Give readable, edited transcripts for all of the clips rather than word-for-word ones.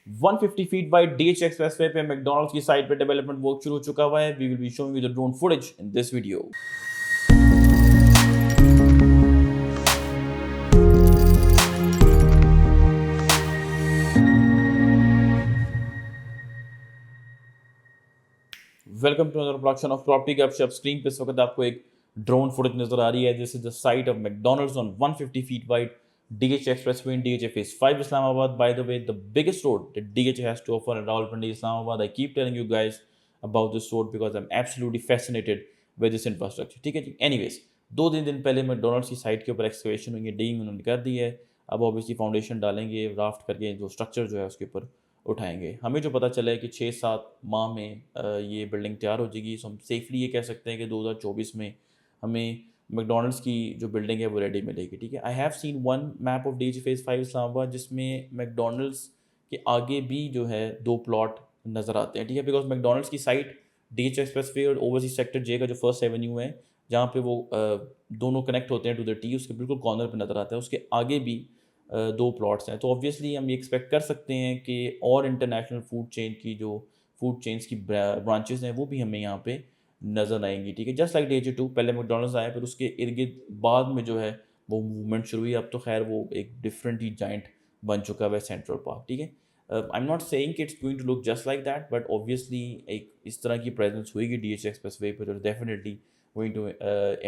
150 feet wide DH expressway पे McDonald's की site पे डेवलपमेंट वर्क शुरू हो चुका हुआ है। We will be showing you the drone footage in this video. Welcome to another production of property Gupshup. Screen पे इस वक्त आपको एक ड्रोन फुटेज नजर आ रही है। This is the site of McDonald's on 150 feet wide DH Expressway in DH Phase 5 Islamabad. By the way, the biggest road that DH has to offer in Rawalpindi Islamabad. I keep telling you guys about this road because I'm absolutely fascinated with this infrastructure. ठीक है जी। Anyways, दो दिन पहले McDonald's की site के ऊपर excavation हुई है, डिगिंग उन्होंने कर दी है। अब ऑब्वियसली फाउंडेशन डालेंगे, राफ्ट करके जो स्ट्रक्चर जो है उसके ऊपर उठाएंगे। हमें जो पता चला है कि 6-7 माह में ये बिल्डिंग तैयार हो जाएगी। सो हम सेफली ये कह सकते हैं कि 2024 में हमें मैकडॉनल्ड्स की जो बिल्डिंग है वो रेडी मिलेगी। ठीक है। I have seen one map of DH Phase 5 Islamabad जिसमें मैकडॉनल्ड्स के आगे भी जो है 2 प्लॉट नज़र आते हैं। ठीक है। बिकॉज मैकडॉनल्ड्स की साइट DH एक्सप्रेसवे और ओवरसीज सेक्टर जे का जो फर्स्ट एवेन्यू है जहाँ पे वो दोनों कनेक्ट होते हैं टू द टी, उसके बिल्कुल कॉर्नर पे नज़र आता है। उसके आगे भी 2 प्लॉट्स हैं। तो ऑब्वियसली हम ये एक्सपेक्ट कर सकते हैं कि और इंटरनेशनल फूड चेन की जो फूड चेन्स की ब्रांचेस हैं वो भी हमें यहाँ पे नज़र आएंगी। ठीक है। जस्ट लाइक DH2 पहले मैकडॉनल्ड्स आया, फिर उसके इर्द गिर्द बाद में जो है वो मूवमेंट शुरू हुई। अब तो खैर वो एक डिफरेंट ही जाइंट बन चुका है सेंट्रल पार्क। ठीक है। आई एम नॉट सेइंग कि it's going to look just like that, but obviously एक इस तरह की प्रेजेंस होगी DH एक्सप्रेसवे पर जो definitely going to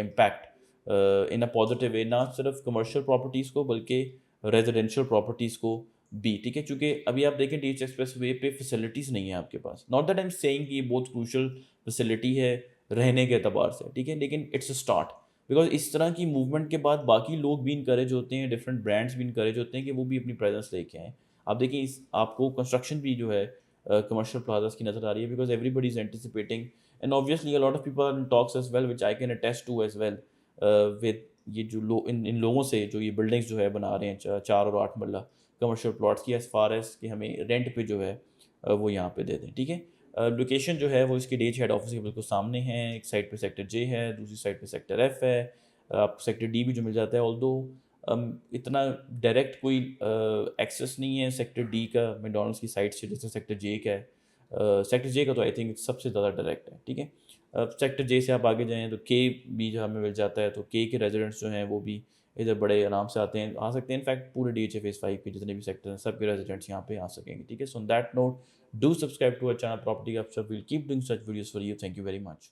impact in a positive way, ना सिर्फ कमर्शियल प्रॉपर्टीज़ को बल्कि रेजिडेंशियल प्रॉपर्टीज़ को भी। ठीक है। चूँकि अभी आप देखें DH एक्सप्रेसवे पे फैसिलिटीज़ नहीं है आपके पास। Not that I am saying कि ये बहुत क्रूशल फैसिलिटी है रहने के अतबार से। ठीक है। लेकिन इट्स अ स्टार्ट, बिकॉज इस तरह की मूवमेंट के बाद बाकी लोग भी इनकरेज होते हैं, डिफरेंट ब्रांड्स भी इनकरेज होते हैं कि वो भी अपनी प्रेजेंस लेके आएँ। आप देखिए इस आपको कंस्ट्रक्शन भी जो है कमर्शियल प्लाजास की नज़र आ रही है, because everybody is anticipating and obviously a lot of people are in talks as well which I can attest to as well with ये जो इन लोगों से जो ये बिल्डिंग्स जो है बना रहे हैं 4 और 8 मरला कमर्शियल प्लॉट्स की, एज फार एज कि हमें रेंट पे जो है वो यहाँ पे दे दें। ठीक है। लोकेशन जो है वो इसके DH हेड ऑफिस के बिल्कुल सामने है। एक साइड पे सेक्टर जे है, दूसरी साइड पे सेक्टर एफ है। आपको सेक्टर डी भी जो मिल जाता है, ऑल्दो इतना डायरेक्ट कोई एक्सेस नहीं है सेक्टर डी का मैकडॉनल्ड्स की साइड से जैसे सेक्टर जे का है। सेक्टर जे का तो आई थिंक सबसे ज़्यादा डायरेक्ट है। ठीक है। सेक्टर जे से आप आगे जाएँ तो के भी जो हमें मिल जाता है, तो के रेजिडेंट्स जो हैं वो भी इधर बड़े आराम से आ सकते हैं। इनफैक्ट पूरे DH Phase 5 के जितने भी सेक्टर हैं सबके रेजिडेंट्स यहाँ पे आ सकेंगे। ठीक है। So on that note, do subscribe to our channel property Gapshap. Will keep doing such videos for you. Thank you very much.